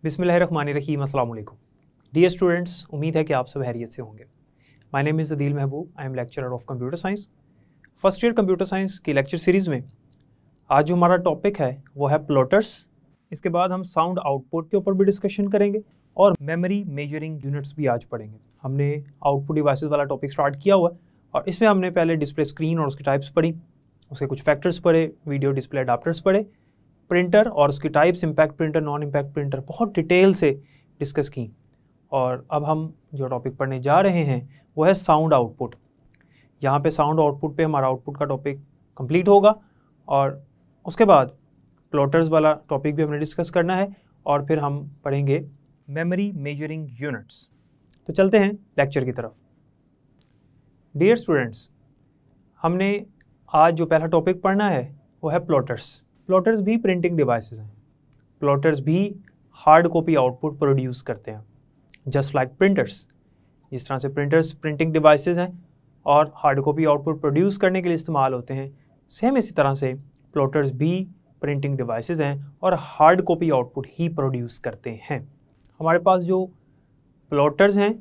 बिस्मिल्लाहिर्रहमानिर्रहीम, अस्सलाम वालेकुम। डियर स्टूडेंट्स, उम्मीद है कि आप सब खैरियत से होंगे। My name is Adeel Mehboob, I am lecturer of computer science. First year computer science की लेक्चर सीरीज़ में आज जो हमारा टॉपिक है वो है प्लॉटर्स। इसके बाद हम साउंड आउटपुट के ऊपर भी डिस्कशन करेंगे और मेमोरी मेजरिंग यूनिट्स भी आज पढ़ेंगे। हमने आउटपुट डिवाइसेस वाला टॉपिक स्टार्ट किया हुआ है और इसमें हमने पहले डिस्प्ले स्क्रीन और उसकी टाइप्स पढ़ी, उसके कुछ फैक्टर्स पढ़े, वीडियो डिस्प्ले अडाप्टर्स पढ़े, प्रिंटर और उसकी types, impact printer, non impact printer, बहुत डिटेल से डिस्कस की। और अब हम जो टॉपिक पढ़ने जा रहे हैं वो है साउंड आउटपुट। यहाँ पे साउंड आउटपुट पे हमारा आउटपुट का टॉपिक कंप्लीट होगा और उसके बाद प्लॉटर्स वाला टॉपिक भी हमने डिस्कस करना है और फिर हम पढ़ेंगे मेमोरी मेजरिंग यूनिट्स। तो चलते हैं लेक्चर की तरफ। डियर स्टूडेंट्स, हमने आज जो पहला टॉपिक पढ़ना है वो है प्लॉटर्स। प्लॉटर्स भी प्रिंटिंग डिवाइसेस हैं। प्लॉटर्स भी हार्ड कॉपी आउटपुट प्रोड्यूस करते हैं, जस्ट लाइक प्रिंटर्स। जिस तरह से प्रिंटर्स प्रिंटिंग डिवाइसेस हैं और हार्ड कॉपी आउटपुट प्रोड्यूस करने के लिए इस्तेमाल होते हैं, सेम इसी तरह से प्लॉटर्स भी प्रिंटिंग डिवाइसेस हैं और हार्ड कॉपी आउटपुट ही प्रोड्यूस करते हैं। हमारे पास जो प्लॉटर्स हैं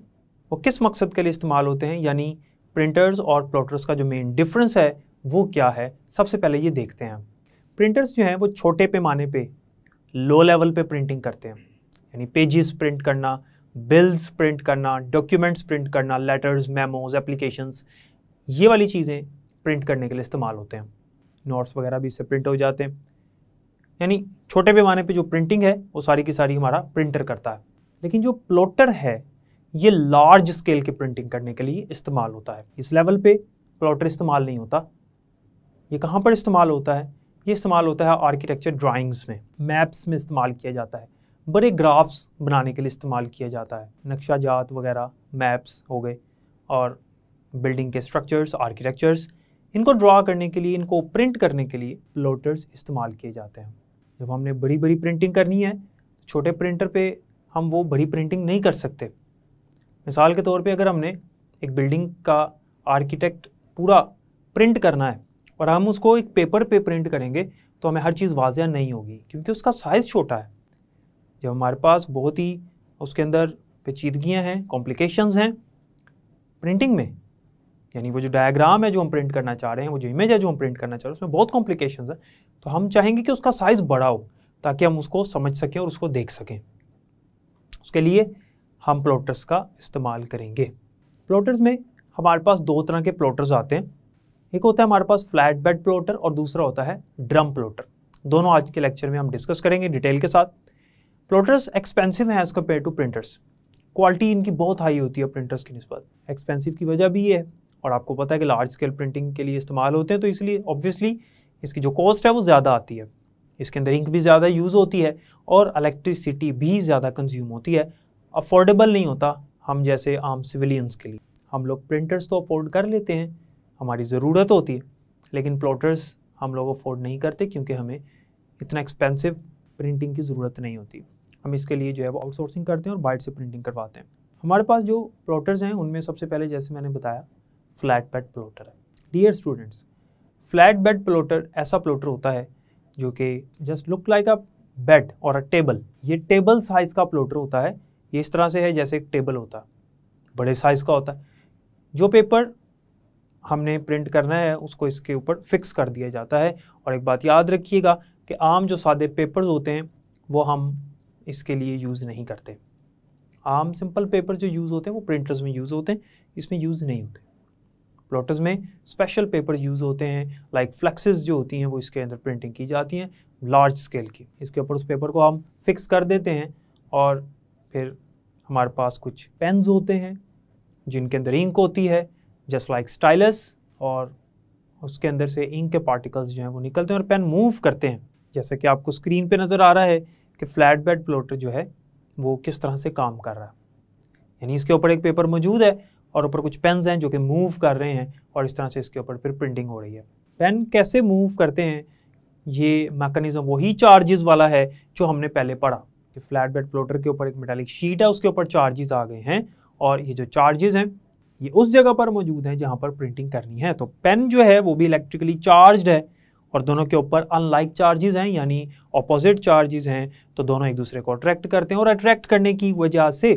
वो किस मकसद के लिए इस्तेमाल होते हैं, यानी प्रिंटर्स और प्लॉटर्स का जो मेन डिफरेंस है वो क्या है, सबसे पहले ये देखते हैं। प्रिंटर्स जो हैं वो छोटे पैमाने पे, लो लेवल पे प्रिंटिंग करते हैं, यानी पेजेस प्रिंट करना, बिल्स प्रिंट करना, डॉक्यूमेंट्स प्रिंट करना, लेटर्स, मेमोज, एप्लीकेशंस, ये वाली चीज़ें प्रिंट करने के लिए इस्तेमाल होते हैं। नोट्स वगैरह भी इससे प्रिंट हो जाते हैं। यानी छोटे पैमाने पे जो प्रिंटिंग है वो सारी की सारी हमारा प्रिंटर करता है। लेकिन जो प्लॉटर है ये लार्ज स्केल की प्रिंटिंग करने के लिए इस्तेमाल होता है। इस लेवल पे प्लॉटर इस्तेमाल नहीं होता। ये कहाँ पर इस्तेमाल होता है? ये इस्तेमाल होता है आर्किटेक्चर ड्राइंग्स में, मैप्स में इस्तेमाल किया जाता है, बड़े ग्राफ्स बनाने के लिए इस्तेमाल किया जाता है। नक्शा जात वगैरह, मैप्स हो गए और बिल्डिंग के स्ट्रक्चर्स, आर्किटेक्चर्स, इनको ड्रा करने के लिए, इनको प्रिंट करने के लिए प्लॉटर्स इस्तेमाल किए जाते हैं। जब हमने बड़ी बड़ी प्रिंटिंग करनी है, छोटे प्रिंटर पे हम वो बड़ी प्रिंटिंग नहीं कर सकते। मिसाल के तौर पे अगर हमने एक बिल्डिंग का आर्किटेक्ट पूरा प्रिंट करना है और हम उसको एक पेपर पे प्रिंट करेंगे तो हमें हर चीज़ वाज़िया नहीं होगी, क्योंकि उसका साइज़ छोटा है। जब हमारे पास बहुत ही उसके अंदर पेचीदगियाँ हैं, कॉम्प्लिकेशंस हैं प्रिंटिंग में, यानी वो जो डायग्राम है जो हम प्रिंट करना चाह रहे हैं, वो जो इमेज है जो हम प्रिंट करना चाह रहे हैं, उसमें बहुत कॉम्प्लिकेशंस हैं, तो हम चाहेंगे कि उसका साइज़ बड़ा हो ताकि हम उसको समझ सकें और उसको देख सकें। उसके लिए हम प्लॉटर्स का इस्तेमाल करेंगे। प्लॉटर्स में हमारे पास दो तरह के प्लॉटर्स आते हैं। एक होता है हमारे पास फ्लैट बेड प्लॉटर और दूसरा होता है ड्रम प्लॉटर। दोनों आज के लेक्चर में हम डिस्कस करेंगे डिटेल के साथ। प्लॉटर्स एक्सपेंसिव हैं as compare to printers. Quality इनकी बहुत हाई होती है प्रिंटर्स की निस्बत। एक्सपेंसिव की वजह भी ये है, और आपको पता है कि लार्ज स्केल प्रिंटिंग के लिए इस्तेमाल होते हैं, तो इसलिए ऑब्वियसली इसकी जो कॉस्ट है वो ज़्यादा आती है। इसके अंदर इंक भी ज़्यादा यूज़ होती है और इलेक्ट्रिसिटी भी ज़्यादा कंज्यूम होती है। अफोर्डेबल नहीं होता हम जैसे आम सिविलियंस के लिए। हम लोग प्रिंटर्स तो अफोर्ड कर लेते हैं, हमारी ज़रूरत होती है, लेकिन प्लॉटर्स हम लोग अफोर्ड नहीं करते क्योंकि हमें इतना एक्सपेंसिव प्रिंटिंग की ज़रूरत नहीं होती। हम इसके लिए जो है वो आउटसोर्सिंग करते हैं और बाहर से प्रिंटिंग करवाते हैं। हमारे पास जो प्लॉटर्स हैं उनमें सबसे पहले, जैसे मैंने बताया, फ्लैट बेड प्लॉटर है। Dear students, flat bed plotter ऐसा प्लॉटर होता है जो कि just look like a bed और अ टेबल। ये टेबल साइज़ का प्लॉटर होता है। ये इस तरह से है जैसे एक टेबल होता है, बड़े साइज़ का होता है। जो पेपर हमने प्रिंट करना है उसको इसके ऊपर फिक्स कर दिया जाता है। और एक बात याद रखिएगा कि आम जो सादे पेपर्स होते हैं वो हम इसके लिए यूज़ नहीं करते। आम सिंपल पेपर जो यूज़ होते हैं वो प्रिंटर्स में यूज़ होते हैं, इसमें यूज़ नहीं होते। प्लॉटर्स में स्पेशल पेपर यूज़ होते हैं, लाइक फ्लेक्सेस जो होती हैं वो इसके अंदर प्रिंटिंग की जाती हैं लार्ज स्केल की। इसके ऊपर उस पेपर को हम फिक्स कर देते हैं और फिर हमारे पास कुछ पेन्स होते हैं जिनके अंदर इंक होती है, जस्ट लाइक स्टाइलस, और उसके अंदर से इंक के पार्टिकल्स जो हैं वो निकलते हैं और पेन मूव करते हैं। जैसे कि आपको स्क्रीन पे नज़र आ रहा है कि फ्लैट बेड प्लॉटर जो है वो किस तरह से काम कर रहा है। यानी इसके ऊपर एक पेपर मौजूद है और ऊपर कुछ पेन्स हैं जो कि मूव कर रहे हैं और इस तरह से इसके ऊपर फिर प्रिंटिंग हो रही है। पेन कैसे मूव करते हैं, ये मैकेनिज्म वही चार्जेस वाला है जो हमने पहले पढ़ा कि फ्लैट बेड प्लॉटर के ऊपर एक मेटालिक शीट है, उसके ऊपर चार्जेस आ गए हैं और ये जो चार्जेस हैं ये उस जगह पर मौजूद हैं जहाँ पर प्रिंटिंग करनी है। तो पेन जो है वो भी इलेक्ट्रिकली चार्ज्ड है और दोनों के ऊपर अनलाइक चार्जेस हैं, यानी ऑपोजिट चार्जेस हैं, तो दोनों एक दूसरे को अट्रैक्ट करते हैं और अट्रैक्ट करने की वजह से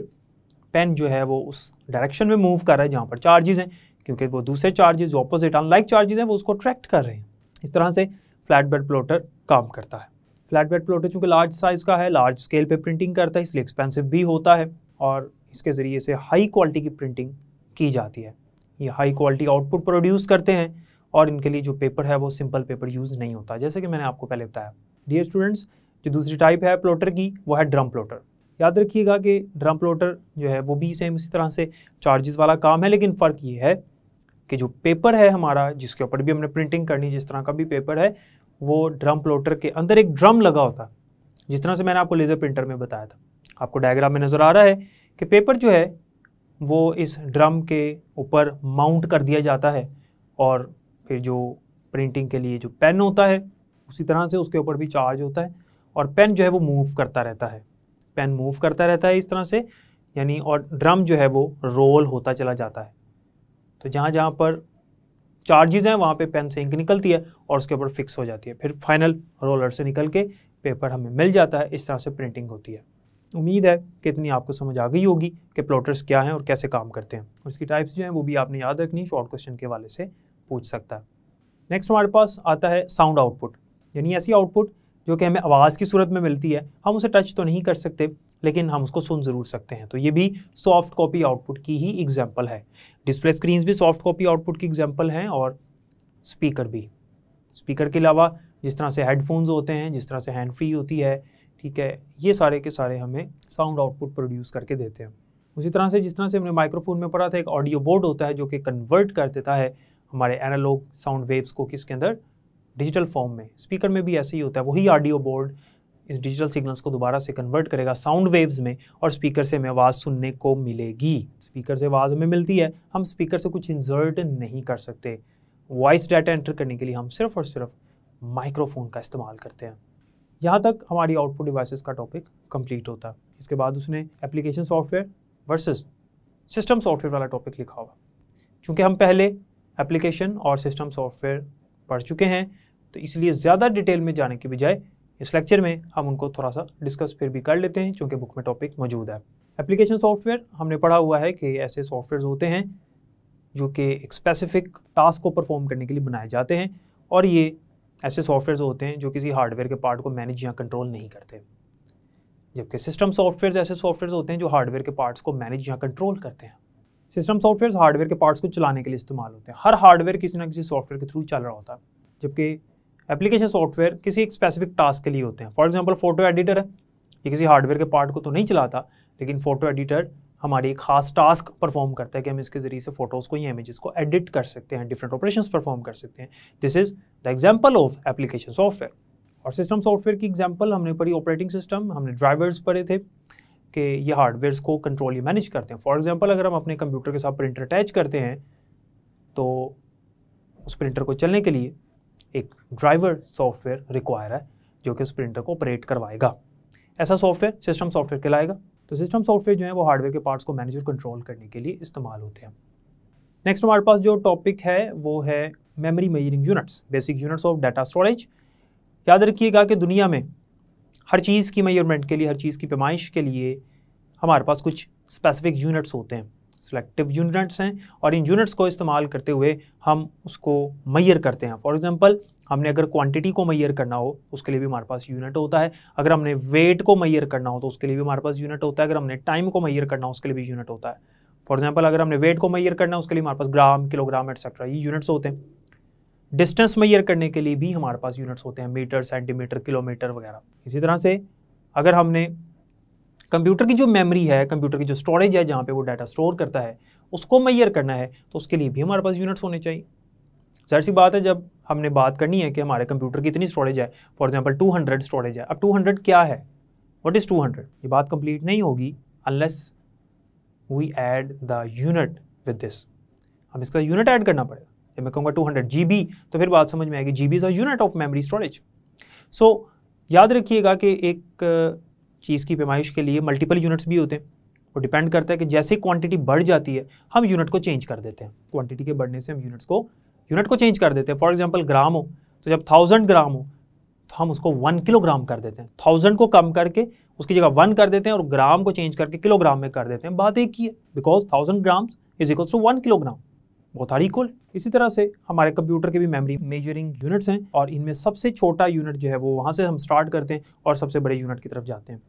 पेन जो है वो उस डायरेक्शन में मूव कर रहा है जहाँ पर चार्जेस हैं, क्योंकि वो दूसरे चार्जेस जो ऑपोजिट अनलाइक चार्जेस हैं वो उसको अट्रैक्ट कर रहे हैं। इस तरह से फ्लैट बेड प्लॉटर काम करता है। फ्लैट बेड प्लॉटर चूँकि लार्ज साइज़ का है, लार्ज स्केल पे प्रिंटिंग करता है, इसलिए एक्सपेंसिव भी होता है और इसके ज़रिए से हाई क्वालिटी की प्रिंटिंग की जाती है। ये हाई क्वालिटी आउटपुट प्रोड्यूस करते हैं और इनके लिए जो पेपर है वो सिंपल पेपर यूज़ नहीं होता, जैसे कि मैंने आपको पहले बताया। डियर स्टूडेंट्स, जो दूसरी टाइप है प्लॉटर की वो है ड्रम प्लॉटर। याद रखिएगा कि ड्रम प्लॉटर जो है वो भी सेम इसी तरह से चार्जेस वाला काम है, लेकिन फ़र्क ये है कि जो पेपर है हमारा जिसके ऊपर भी हमने प्रिंटिंग करनी, जिस तरह का भी पेपर है, वो ड्रम प्लॉटर के अंदर एक ड्रम लगा होता है, जिस तरह से मैंने आपको लेज़र प्रिंटर में बताया था। आपको डायग्राम में नज़र आ रहा है कि पेपर जो है वो इस ड्रम के ऊपर माउंट कर दिया जाता है और फिर जो प्रिंटिंग के लिए जो पेन होता है उसी तरह से उसके ऊपर भी चार्ज होता है और पेन जो है वो मूव करता रहता है। पेन मूव करता रहता है इस तरह से, यानी, और ड्रम जो है वो रोल होता चला जाता है। तो जहाँ जहाँ पर चार्जेस हैं वहाँ पे पेन से इंक निकलती है और उसके ऊपर फिक्स हो जाती है, फिर फाइनल रोलर से निकल के पेपर हमें मिल जाता है। इस तरह से प्रिंटिंग होती है। उम्मीद है कि इतनी आपको समझ आ गई होगी कि प्लॉटर्स क्या हैं और कैसे काम करते हैं, और इसकी टाइप्स जो हैं वो भी आपने याद रखनी, शॉर्ट क्वेश्चन के हवाले से पूछ सकता है। नेक्स्ट हमारे पास आता है साउंड आउटपुट, यानी ऐसी आउटपुट जो कि हमें आवाज़ की सूरत में मिलती है। हम उसे टच तो नहीं कर सकते लेकिन हम उसको सुन ज़रूर सकते हैं, तो ये भी सॉफ्ट कॉपी आउटपुट की ही एग्जाम्पल है। डिस्प्ले स्क्रीन्स भी सॉफ्ट कॉपी आउटपुट की एग्जाम्पल हैं और स्पीकर भी। स्पीकर के अलावा जिस तरह से हेडफोन्स होते हैं, जिस तरह से हैंड फ्री होती है, ठीक है, ये सारे के सारे हमें साउंड आउटपुट प्रोड्यूस करके देते हैं। उसी तरह से जिस तरह से हमने माइक्रोफोन में पढ़ा था, एक ऑडियो बोर्ड होता है जो कि कन्वर्ट कर देता है हमारे एनालॉग साउंड वेव्स को किसके अंदर, डिजिटल फॉर्म में। स्पीकर में भी ऐसे ही होता है, वही ऑडियो बोर्ड इस डिजिटल सिग्नल्स को दोबारा से कन्वर्ट करेगा साउंड वेव्स में और स्पीकर से हमें आवाज़ सुनने को मिलेगी। स्पीकर से आवाज़ हमें मिलती है, हम स्पीकर से कुछ इंसर्ट नहीं कर सकते। वॉइस डाटा एंटर करने के लिए हम सिर्फ और सिर्फ माइक्रोफोन का इस्तेमाल करते हैं। यहाँ तक हमारी आउटपुट डिवाइसेस का टॉपिक कंप्लीट होता है। इसके बाद उसने application software versus system software वाला टॉपिक लिखा होगा। चूँकि हम पहले एप्लीकेशन और सिस्टम सॉफ्टवेयर पढ़ चुके हैं, तो इसलिए ज़्यादा डिटेल में जाने के बजाय इस लेक्चर में हम उनको थोड़ा सा डिस्कस फिर भी कर लेते हैं, चूँकि बुक में टॉपिक मौजूद है। एप्लीकेशन सॉफ्टवेयर हमने पढ़ा हुआ है कि ऐसे सॉफ्टवेयर होते हैं जो कि एक स्पेसिफिक टास्क को परफॉर्म करने के लिए बनाए जाते हैं, और ये ऐसे सॉफ्टवेयर होते हैं जो किसी हार्डवेयर के पार्ट को मैनेज या कंट्रोल नहीं करते। जबकि सिस्टम सॉफ्टवेयर ऐसे सॉफ्टवेयर होते हैं जो हार्डवेयर के पार्ट्स को मैनेज या कंट्रोल करते हैं। सिस्टम सॉफ्टवेयर हार्डवेयर के पार्ट्स को चलाने के लिए इस्तेमाल होते हैं। हर हार्डवेयर किसी न किसी सॉफ्टवेयर के थ्रू चल रहा होता है, जबकि एप्लीकेशन सॉफ्टवेयर किसी एक स्पेसिफिक टास्क के लिए होते हैं। फॉर एग्जांपल फोटो एडिटर है, ये किसी हार्डवेयर के पार्ट को तो नहीं चलाता, लेकिन फोटो एडिटर हमारी एक खास टास्क परफॉर्म करता है कि हम इसके ज़रिए से फ़ोटोज़ को या इमेजेस को एडिट कर सकते हैं, डिफरेंट ऑपरेशंस परफॉर्म कर सकते हैं। This is the example of application software. और सिस्टम सॉफ्टवेयर की एग्जांपल हमने पढ़ी ऑपरेटिंग सिस्टम, हमने ड्राइवर्स पढ़े थे कि ये हार्डवेयर्स को कंट्रोल या मैनेज करते हैं। फॉर एग्जांपल अगर हम अपने कंप्यूटर के साथ प्रिंटर अटैच करते हैं तो उस प्रिंटर को चलने के लिए एक ड्राइवर सॉफ्टवेयर रिक्वायर है जो कि उस प्रिंटर को ऑपरेट करवाएगा। ऐसा सॉफ्टवेयर सिस्टम सॉफ्टवेयर कहलाएगा। तो सिस्टम सॉफ्टवेयर जो है वो हार्डवेयर के पार्ट्स को मैनेज और कंट्रोल करने के लिए इस्तेमाल होते हैं। नेक्स्ट हमारे पास जो टॉपिक है वो है memory measuring units, basic units of data storage. याद रखिएगा कि दुनिया में हर चीज़ की मेजरमेंट के लिए, हर चीज़ की पैमाइश के लिए हमारे पास कुछ स्पेसिफिक यूनिट्स होते हैं, सिलेक्टिव यूनिट्स हैं, और इन यूनिट्स को इस्तेमाल करते हुए हम उसको मैयर करते हैं। फॉर एग्जांपल हमने अगर क्वांटिटी को मैयर करना हो उसके लिए भी हमारे पास यूनिट होता है, अगर हमने वेट को मैयर करना हो तो उसके लिए भी हमारे पास यूनिट होता है, अगर हमने टाइम को मैयर करना हो उसके लिए भी यूनिट होता है। फॉर एग्जांपल अगर हमने वेट को मैयर करना है उसके लिए हमारे पास ग्राम, किलोग्राम एटसेट्रा ये यूनिट्स होते हैं। डिस्टेंस मैयर करने के लिए भी हमारे पास यूनिट्स होते हैं, मीटर, सेंटीमीटर, किलोमीटर वगैरह। इसी तरह से अगर हमने कंप्यूटर की जो मेमोरी है, कंप्यूटर की जो स्टोरेज है जहाँ पे वो डाटा स्टोर करता है, उसको मैयर करना है तो उसके लिए भी हमारे पास यूनिट्स होने चाहिए। जाहिर सी बात है, जब हमने बात करनी है कि हमारे कंप्यूटर की इतनी स्टोरेज है, फॉर एग्जांपल 200 स्टोरेज है, अब 200 क्या है, व्हाट इज़ 200, ये बात कंप्लीट नहीं होगी unless we add the unit with this. हम इसका यूनिट ऐड करना पड़ेगा। जब मैं कहूँगा 200 GB तो फिर बात समझ में आएगी, GB is a unit of memory storage. So याद रखिएगा कि एक चीज़ की पैमाइश के लिए मल्टीपल यूनिट्स भी होते हैं। वो डिपेंड करता है कि जैसे क्वांटिटी बढ़ जाती है हम यूनिट को चेंज कर देते हैं। क्वांटिटी के बढ़ने से हम यूनिट को चेंज कर देते हैं। फॉर एग्जांपल ग्राम हो तो जब 1000 ग्राम हो तो हम उसको 1 किलोग्राम कर देते हैं। 1000 को कम करके उसकी जगह 1 कर देते हैं और ग्राम को चेंज करके किलोग्राम में कर देते हैं। बात एक ही है, because 1000 grams is equals to 1 kilogram, both are equal. इसी तरह से हमारे कंप्यूटर के भी मेमोरी मेजरिंग यूनिट्स हैं और इनमें सबसे छोटा यूनिट जो है वो वहाँ से हम स्टार्ट करते हैं और सबसे बड़े यूनिट की तरफ जाते हैं।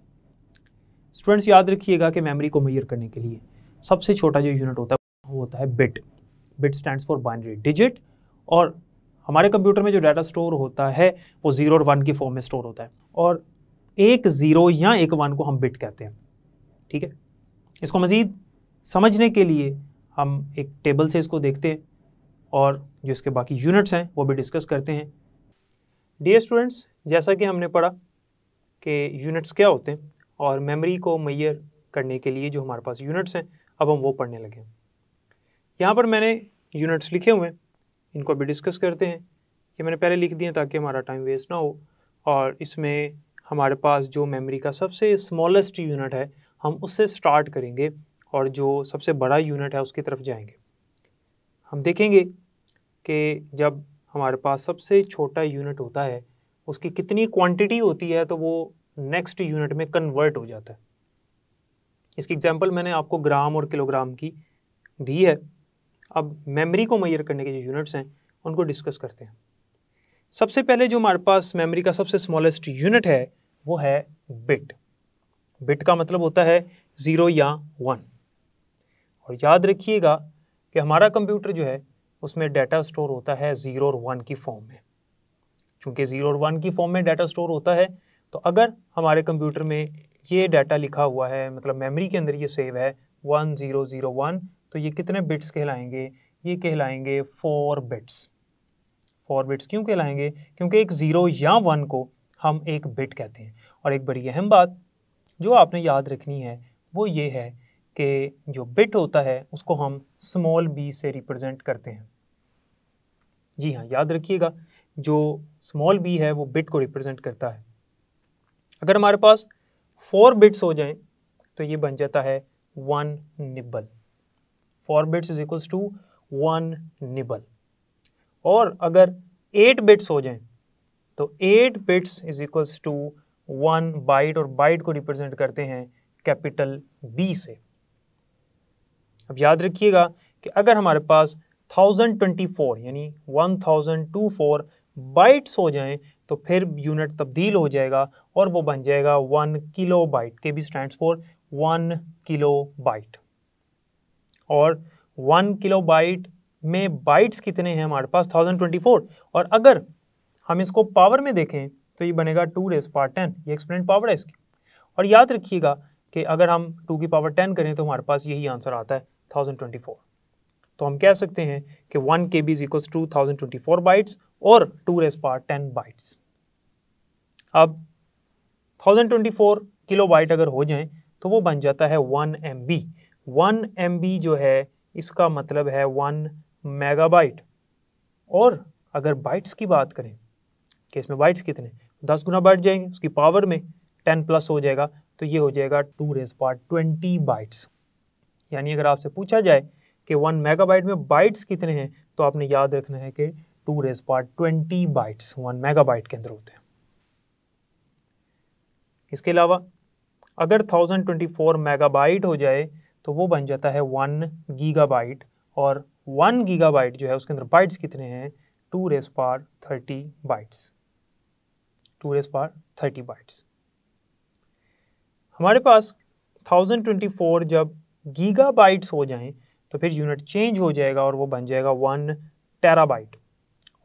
स्टूडेंट्स याद रखिएगा कि मेमोरी को मेजर करने के लिए सबसे छोटा जो यूनिट होता है वो होता है bit. Bit stands for binary digit, और हमारे कंप्यूटर में जो डाटा स्टोर होता है वो 0 और 1 की फॉर्म में स्टोर होता है, और एक 0 या एक 1 को हम बिट कहते हैं। ठीक है, इसको मज़ीद समझने के लिए हम एक टेबल से इसको देखते हैं और जो इसके बाकी यूनिट्स हैं वो भी डिस्कस करते हैं। डियर स्टूडेंट्स, जैसा कि हमने पढ़ा कि यूनिट्स क्या होते हैं और मेमोरी को मेजर करने के लिए जो हमारे पास यूनिट्स हैं अब हम वो पढ़ने लगे। यहाँ पर मैंने यूनिट्स लिखे हुए हैं, इनको अभी डिस्कस करते हैं। ये मैंने पहले लिख दिए ताकि हमारा टाइम वेस्ट ना हो, और इसमें हमारे पास जो मेमोरी का सबसे स्मॉलेस्ट यूनिट है हम उससे स्टार्ट करेंगे और जो सबसे बड़ा यूनिट है उसकी तरफ जाएंगे। हम देखेंगे कि जब हमारे पास सबसे छोटा यूनिट होता है उसकी कितनी क्वांटिटी होती है तो वो नेक्स्ट यूनिट में कन्वर्ट हो जाता है। इसकी एग्जांपल मैंने आपको ग्राम और किलोग्राम की दी है। अब मेमोरी को मेजर करने के जो यूनिट्स हैं उनको डिस्कस करते हैं। सबसे पहले जो हमारे पास मेमोरी का सबसे स्मॉलेस्ट यूनिट है वो है बिट। बिट का मतलब होता है 0 या 1। और याद रखिएगा कि हमारा कंप्यूटर जो है उसमें डाटा स्टोर होता है 0 और 1 की फॉर्म में। चूँकि 0 और 1 की फॉर्म में डाटा स्टोर होता है तो अगर हमारे कंप्यूटर में ये डाटा लिखा हुआ है, मतलब मेमोरी के अंदर ये सेव है 1001, तो ये कितने बिट्स कहलाएंगे? ये कहलाएंगे 4 बिट्स। 4 बिट्स क्यों कहलाएंगे? क्योंकि एक 0 या 1 को हम एक बिट कहते हैं। और एक बड़ी अहम बात जो आपने याद रखनी है वो ये है कि जो बिट होता है उसको हम स्मॉल b से रिप्रेजेंट करते हैं। जी हाँ, याद रखिएगा, जो स्मॉल b है वो बिट को रिप्रेजेंट करता है। अगर हमारे पास 4 बिट्स हो जाएं तो ये बन जाता है 1 nibble. 4 bits is equals to 1 nibble. और अगर 8 बिट्स हो जाएं तो 8 bits is equals to 1 byte, और बाइट को रिप्रेजेंट करते हैं कैपिटल B से। अब याद रखिएगा कि अगर हमारे पास 1024 यानी 1024 बाइट्स हो जाएं तो फिर यूनिट तब्दील हो जाएगा और वो बन जाएगा 1 kilo byte. K B stands for 1 kilo byte. और 1 किलो बाइट में बाइट्स कितने हैं हमारे पास? 1024। और अगर हम इसको पावर में देखें तो ये बनेगा 2⁻10। ये एक्सपोनेंट पावर है इसकी। और याद रखिएगा कि अगर हम 2 की पावर 10 करें तो हमारे पास यही आंसर आता है 1024। तो हम कह सकते हैं कि 1 KB is equals to 1024 bytes और 2⁻10 बाइट्स। अब 1024 किलो बाइट अगर हो जाएं तो वो बन जाता है 1 MB। 1 MB जो है इसका मतलब है 1 मेगाबाइट। और अगर बाइट्स की बात करें कि इसमें बाइट्स कितने, 10 गुना बढ़ जाएंगे, उसकी पावर में 10 प्लस हो जाएगा तो ये हो जाएगा 2⁻20 बाइट्स। यानी अगर आपसे पूछा जाए कि 1 मेगाबाइट में बाइट्स कितने हैं तो आपने याद रखना है कि 2⁻20 बाइट्स 1 मेगाबाइट के अंदर होते हैं। इसके अलावा अगर 1024 मेगाबाइट हो जाए तो वो बन जाता है 1 गीगाबाइट। और 1 गीगाबाइट जो है उसके अंदर बाइट्स कितने हैं? 2⁻30 बाइट्स। 2⁻30 बाइट्स। हमारे पास 1024 जब गीगाबाइट्स हो जाएं तो फिर यूनिट चेंज हो जाएगा और वो बन जाएगा 1 टेराबाइट।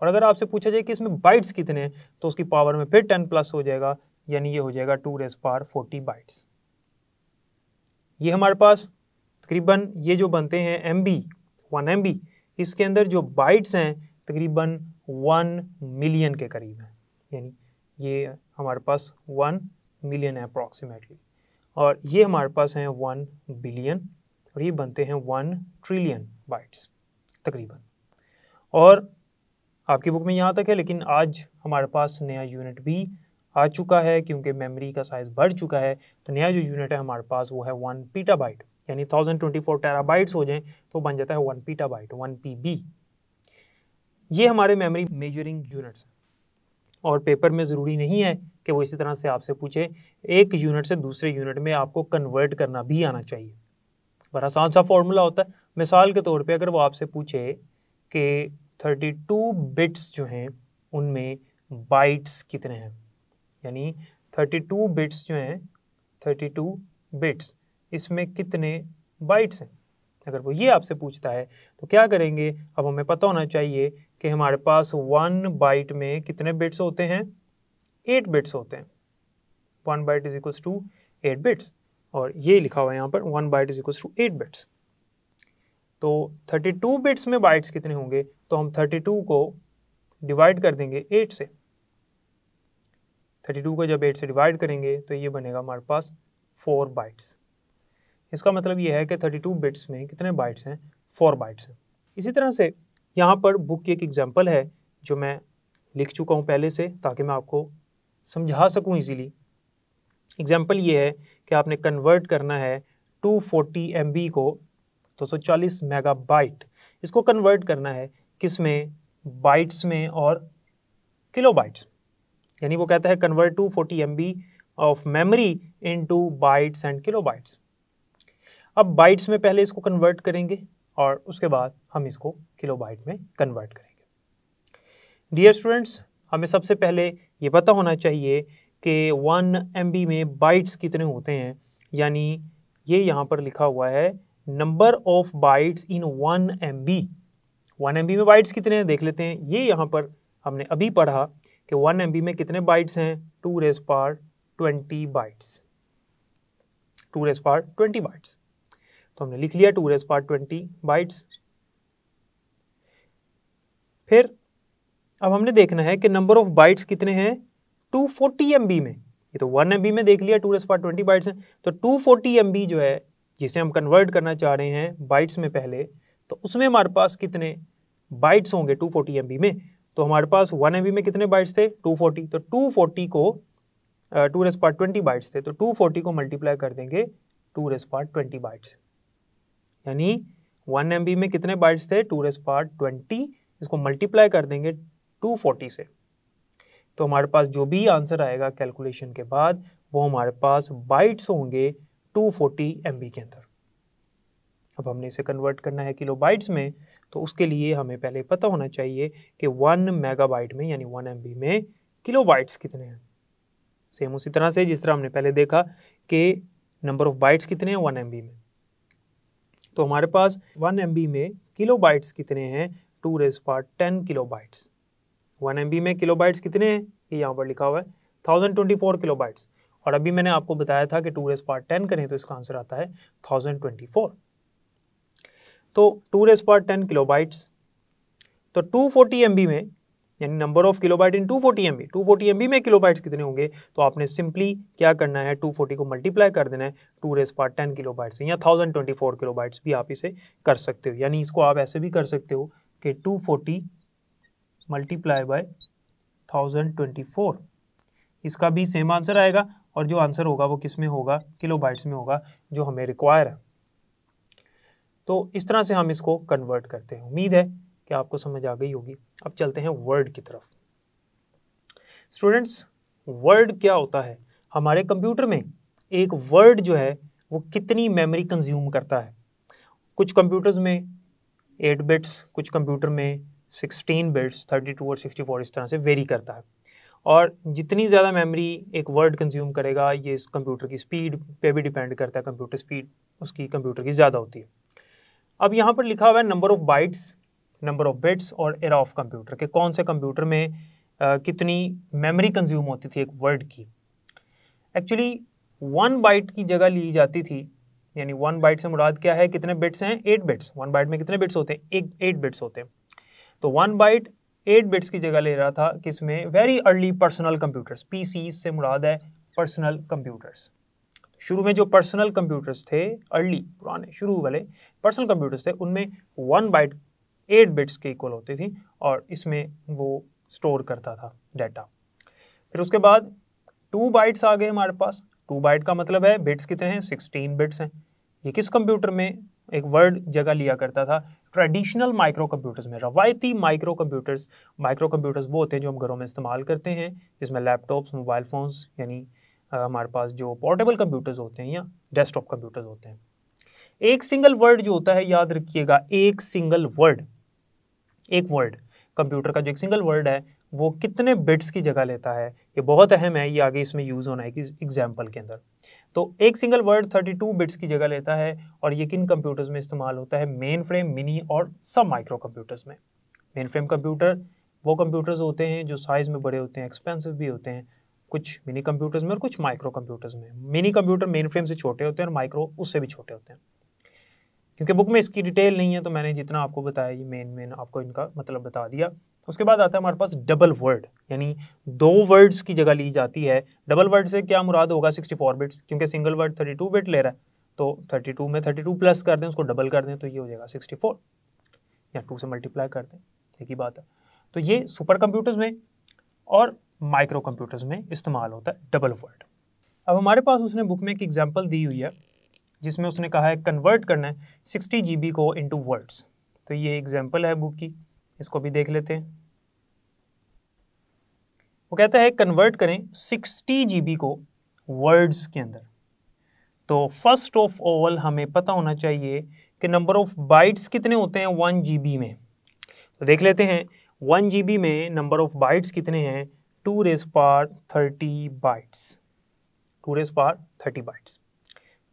और अगर आपसे पूछा जाए कि इसमें बाइट्स कितने हैं तो उसकी पावर में फिर 10 प्लस हो जाएगा, यानी ये हो जाएगा 2⁻40 बाइट्स। ये हमारे पास तकरीबन ये जो बनते हैं MB 1 MB, इसके अंदर जो बाइट्स हैं तकरीबन 1 मिलियन के करीब हैं। यानी ये हमारे पास 1 मिलियन है अप्रॉक्सीमेटली, और ये हमारे पास हैं 1 बिलियन, और ये बनते हैं 1 ट्रिलियन बाइट्स तकरीबन। और आपकी बुक में यहाँ तक है, लेकिन आज हमारे पास नया यूनिट भी आ चुका है क्योंकि मेमोरी का साइज़ बढ़ चुका है। तो नया जो यूनिट है हमारे पास वो है 1 पीटाबाइट। यानी 1024 टेराबाइट्स हो जाएं तो बन जाता है 1 पीटाबाइट, 1 PB। ये हमारे मेमोरी मेजरिंग यूनिट्स हैं। और पेपर में ज़रूरी नहीं है कि वो इसी तरह से आपसे पूछे, एक यूनिट से दूसरे यूनिट में आपको कन्वर्ट करना भी आना चाहिए। बड़ा आसान सा फॉर्मूला होता है। मिसाल के तौर पे अगर वो आपसे पूछे कि 32 बिट्स जो हैं उनमें बाइट्स कितने हैं, यानी 32 बिट्स जो हैं, 32 बिट्स इसमें कितने बाइट्स हैं, अगर वो ये आपसे पूछता है तो क्या करेंगे, अब हमें पता होना चाहिए कि हमारे पास 1 बाइट में कितने बिट्स होते हैं, 8 बिट्स होते हैं। 1 byte is equals to 8 bits, और ये लिखा हुआ है यहाँ पर 1 byte is equals to 8 bits. तो 32 बिट्स में बाइट्स कितने होंगे, तो हम 32 को डिवाइड कर देंगे 8 से। 32 को जब 8 से डिवाइड करेंगे तो ये बनेगा हमारे पास 4 बाइट्स। इसका मतलब ये है कि 32 बिट्स में कितने बाइट्स हैं, 4 बाइट्स हैं। इसी तरह से यहाँ पर बुक की एक एग्जांपल है जो मैं लिख चुका हूँ पहले से, ताकि मैं आपको समझा सकूँ इजीली। एग्जांपल ये है कि आपने कन्वर्ट करना है 240 MB को 240 मेगाबाइट, इसको कन्वर्ट करना है किस में, बाइट्स में और किलोबाइट्स। यानी वो कहता है convert 240 MB of memory into bytes and kilobytes. अब बाइट्स में पहले इसको कन्वर्ट करेंगे और उसके बाद हम इसको किलोबाइट में कन्वर्ट करेंगे। डियर स्टूडेंट्स, हमें सबसे पहले ये पता होना चाहिए कि 1 MB में बाइट्स कितने होते हैं, यानी ये यहाँ पर लिखा हुआ है number of bytes in 1 MB। 1 MB में बाइट्स कितने हैं देख लेते हैं। ये यहाँ पर हमने अभी पढ़ा कि 1 MB में कितने बाइट्स हैं, 2 rays power 20 bytes, 2 rays power 20 bytes. तो हमने लिख लिया 2 रेज़ पावर 20 बाइट्स। फिर अब हमने देखना है कि नंबर ऑफ बाइट्स कितने हैं 240 MB में। ये तो 1 MB में देख लिया 2 रेज़ पावर 20 बाइट्स हैं, तो 240 MB जो है जिसे हम कन्वर्ट करना चाह रहे हैं बाइट्स में पहले, तो उसमें हमारे पास कितने बाइट्स होंगे 240 MB में। तो हमारे पास 1 MB में कितने बाइट्स थे 240, तो 240 को 2 रेज़ पावर 20 बाइट्स थे, तो 240 को मल्टीप्लाई कर देंगे 2 रेज़ पावर 20 बाइट्स, यानी 1 MB में कितने बाइट्स थे 2 रेज़ पावर 20, इसको मल्टीप्लाई कर देंगे 240 से। तो हमारे पास जो भी आंसर आएगा कैलकुलेशन के बाद वो हमारे पास बाइट्स होंगे 240 MB के अंदर। अब हमने इसे कन्वर्ट करना है किलो बाइट्स में, तो उसके लिए हमें पहले पता होना चाहिए कि 1 मेगाबाइट में यानी 1 MB में किलो बाइट्स कितने हैं। सेम उसी तरह से जिस तरह हमने पहले देखा कि नंबर ऑफ बाइट्स कितने हैं 1 MB में, तो हमारे पास 1 MB में किलो बाइट्स कितने हैं 2 rays power 10 kilo bytes. 1 MB में किलो बाइट्स कितने हैं, ये यहाँ पर लिखा हुआ है 1024 किलो बाइट्स, और अभी मैंने आपको बताया था कि 2 रेज़ पावर 10 करें तो इसका आंसर आता है 1024। तो 2 रेज़ पावर 10 किलो बाइट्स, तो 240 MB में यानी number of kilo byte in 240 MB, 240 MB में किलो बाइट्स कितने होंगे, तो आपने सिंपली क्या करना है 240 को मल्टीप्लाई कर देना है 2 रेज़ पावर 10 किलो बाइट्स से, या 1024 किलो बाइट्स भी आप इसे कर सकते हो। यानी इसको आप ऐसे भी कर सकते हो कि 240 मल्टीप्लाई बाय 1024, इसका भी सेम आंसर आएगा, और जो आंसर होगा वो किस में होगा, किलो बाइट्स में होगा, जो हमें रिक्वायर है। तो इस तरह से हम इसको कन्वर्ट करते हैं। उम्मीद है कि आपको समझ आ गई होगी। अब चलते हैं वर्ड की तरफ। स्टूडेंट्स, वर्ड क्या होता है, हमारे कंप्यूटर में एक वर्ड जो है वो कितनी मेमोरी कंज्यूम करता है। कुछ कंप्यूटर्स में 8 बिट्स, कुछ कंप्यूटर में 16 बिट्स, 32 और 64, इस तरह से वेरी करता है। और जितनी ज़्यादा मेमोरी एक वर्ड कंज्यूम करेगा ये इस कंप्यूटर की स्पीड पे भी डिपेंड करता है। कंप्यूटर स्पीड उसकी कंप्यूटर की ज़्यादा होती है। अब यहाँ पर लिखा हुआ है number of bytes, number of bits और एरा ऑफ कंप्यूटर, के कौन से कंप्यूटर में कितनी मेमोरी कंज्यूम होती थी एक वर्ड की। एक्चुअली 1 बाइट की जगह ली जाती थी, यानी 1 बाइट से मुराद क्या है, कितने बिट्स हैं 8 बिट्स। 1 बाइट में कितने बिट्स होते हैं, 8 बिट्स होते हैं। तो 1 बाइट 8 बिट्स की जगह ले रहा था किसमें, very early personal computers, PC से मुराद है पर्सनल कंप्यूटर्स। शुरू में जो पर्सनल कंप्यूटर्स थे, अर्ली पुराने शुरू वाले पर्सनल कंप्यूटर्स थे, उनमें 1 बाइट 8 बिट्स के इक्वल होती थी और इसमें वो स्टोर करता था डाटा। फिर उसके बाद 2 बाइट्स आ गए हमारे पास। 2 बाइट का मतलब है बिट्स कितने हैं, 16 बिट्स हैं। ये किस कंप्यूटर में एक वर्ड जगह लिया करता था ट्रेडिशनल माइक्रो कंप्यूटर्स में, रवायती माइक्रो कंप्यूटर्स। माइक्रो कंप्यूटर्स वो होते हैं जो हम घरों में इस्तेमाल करते हैं, जिसमें लैपटॉप्स, मोबाइल फ़ोन्स, यानी हमारे पास जो पोर्टेबल कंप्यूटर्स होते हैं या डेस्कटॉप कंप्यूटर्स होते हैं। एक सिंगल वर्ड जो होता है, याद रखिएगा, एक सिंगल वर्ड, एक वर्ड कंप्यूटर का जो एक सिंगल वर्ड है वो कितने बिट्स की जगह लेता है, ये बहुत अहम है, ये आगे इसमें यूज़ होना है कि एग्जाम्पल के अंदर। तो एक सिंगल वर्ड 32 बिट्स की जगह लेता है, और ये किन कंप्यूटर्स में इस्तेमाल होता है? मेन फ्रेम, मिनी और सब माइक्रो कंप्यूटर्स में। मेन फ्रेम कंप्यूटर वो कंप्यूटर्स होते हैं जो साइज़ में बड़े होते हैं, एक्सपेंसिव भी होते हैं, कुछ मिनी कंप्यूटर्स में और कुछ माइक्रो कंप्यूटर्स में। मिनी कंप्यूटर मेन फ्रेम से छोटे होते हैं और माइक्रो उससे भी छोटे होते हैं। क्योंकि बुक में इसकी डिटेल नहीं है तो मैंने जितना आपको बताया ये मेन आपको इनका मतलब बता दिया। उसके बाद आता है हमारे पास डबल वर्ड, यानी 2 वर्ड्स की जगह ली जाती है। डबल वर्ड से क्या मुराद होगा? 64 बिट्स, क्योंकि सिंगल वर्ड 32 बिट ले रहा है, तो 32 में 32 प्लस कर दें, उसको डबल कर दें तो ये हो जाएगा 64, या 2 से मल्टीप्लाई कर दें, एक ही बात है। तो ये सुपर कंप्यूटर्स में और माइक्रो कंप्यूटर्स में इस्तेमाल होता है डबल वर्ड। अब हमारे पास उसने बुक में एक एग्जाम्पल दी हुई है जिसमें उसने कहा है कन्वर्ट करना है 60 GB को इनटू वर्ड्स। तो ये एग्जांपल है बुक की, इसको भी देख लेते हैं। वो कहता है कन्वर्ट करें 60 GB को वर्ड्स के अंदर। तो फर्स्ट ऑफ ऑल हमें पता होना चाहिए कि नंबर ऑफ बाइट्स कितने होते हैं 1 GB में। तो देख लेते हैं 1 GB में नंबर ऑफ बाइट्स कितने हैं? 2⁻30 बाइट्स, 2⁻30 बाइट्स।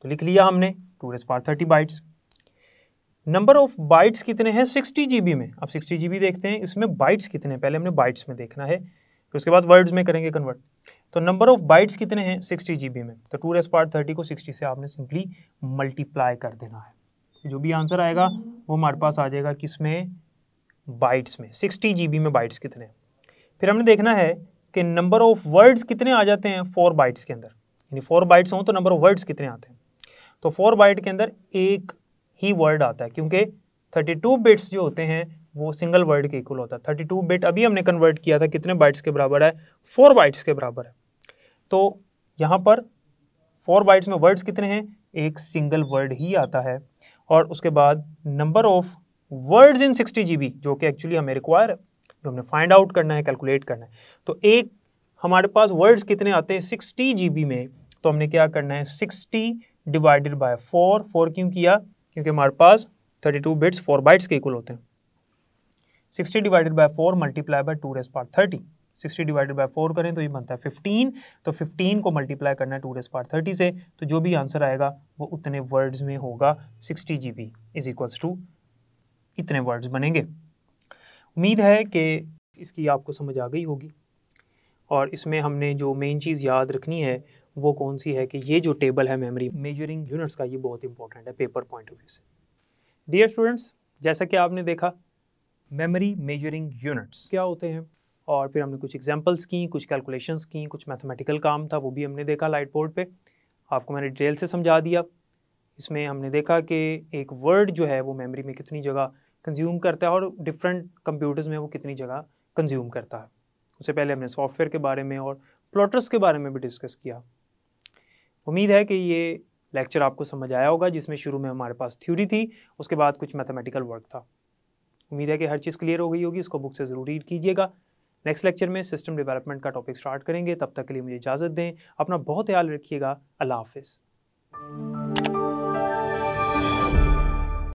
तो लिख लिया हमने 2⁻30 बाइट्स। नंबर ऑफ बाइट्स कितने हैं 60 GB में? अब 60 GB देखते हैं, इसमें बाइट्स कितने हैं, पहले हमने बाइट्स में देखना है, फिर उसके बाद वर्ड्स में करेंगे कन्वर्ट। तो नंबर ऑफ बाइट्स कितने हैं 60 GB में? तो 2⁻30 को 60 से आपने सिंपली मल्टीप्लाई कर देना है। जो भी आंसर आएगा वो हमारे पास आ जाएगा किसमें? बाइट्स में। 60 GB में बाइट्स कितने हैं। फिर हमने देखना है कि नंबर ऑफ वर्ड्स कितने आ जाते हैं 4 बाइट्स के अंदर, यानी 4 बाइट्स हों तो नंबर ऑफ वर्ड्स कितने आते हैं? तो 4 बाइट के अंदर एक ही वर्ड आता है, क्योंकि 32 बिट्स जो होते हैं वो सिंगल वर्ड के इक्वल होता है। 32 बिट अभी हमने कन्वर्ट किया था, कितने बाइट्स के बराबर है? 4 बाइट्स के बराबर है। तो यहाँ पर 4 बाइट्स में वर्ड्स कितने हैं? एक सिंगल वर्ड ही आता है। और उसके बाद number of words in 60 GB, जो कि एक्चुअली हमें रिक्वायर है, जो हमने फाइंड आउट करना है, कैलकुलेट करना है। तो एक हमारे पास वर्ड्स कितने आते हैं 60 GB में? तो हमने क्या करना है 60 डिवाइडेड बाय 4। 4 क्यों किया? क्योंकि हमारे पास 32 बिट्स 4 बाइट्स के इक्वल होते हैं। 60 divided by 4 multiply by 2⁻30। 60 divided by 4 करें तो ये बनता है 15। तो 15 को मल्टीप्लाई करना है 2⁻30 से, तो जो भी आंसर आएगा वो उतने वर्ड्स में होगा। 60 GB इज इक्वल्स टू इतने वर्ड्स बनेंगे। उम्मीद है कि इसकी आपको समझ आ गई होगी। और इसमें हमने जो मेन चीज़ याद रखनी है वो कौन सी है कि ये जो टेबल है मेमोरी मेजरिंग यूनिट्स का, ये बहुत इंपॉर्टेंट है पेपर पॉइंट ऑफ व्यू से। डियर स्टूडेंट्स, जैसा कि आपने देखा मेमोरी मेजरिंग यूनिट्स क्या होते हैं, और फिर हमने कुछ एग्जांपल्स की, कुछ कैलकुलेशंस की, कुछ मैथमेटिकल काम था वो भी हमने देखा लाइट बोर्ड पे, आपको मैंने डिटेल से समझा दिया। इसमें हमने देखा कि एक वर्ड जो है वो मेमोरी में कितनी जगह कंज्यूम करता है और डिफरेंट कंप्यूटर्स में वो कितनी जगह कंज्यूम करता है। उससे पहले हमने सॉफ्टवेयर के बारे में और प्लॉटर्स के बारे में भी डिस्कस किया। उम्मीद है कि ये लेक्चर आपको समझ आया होगा, जिसमें शुरू में हमारे पास थ्योरी थी, उसके बाद कुछ मैथमेटिकल वर्क था। उम्मीद है कि हर चीज़ क्लियर हो गई होगी। इसको बुक से ज़रूर रीड कीजिएगा। नेक्स्ट लेक्चर में सिस्टम डेवलपमेंट का टॉपिक स्टार्ट करेंगे। तब तक के लिए मुझे इजाज़त दें। अपना बहुत ख्याल रखिएगा। अल्लाह हाफिज़।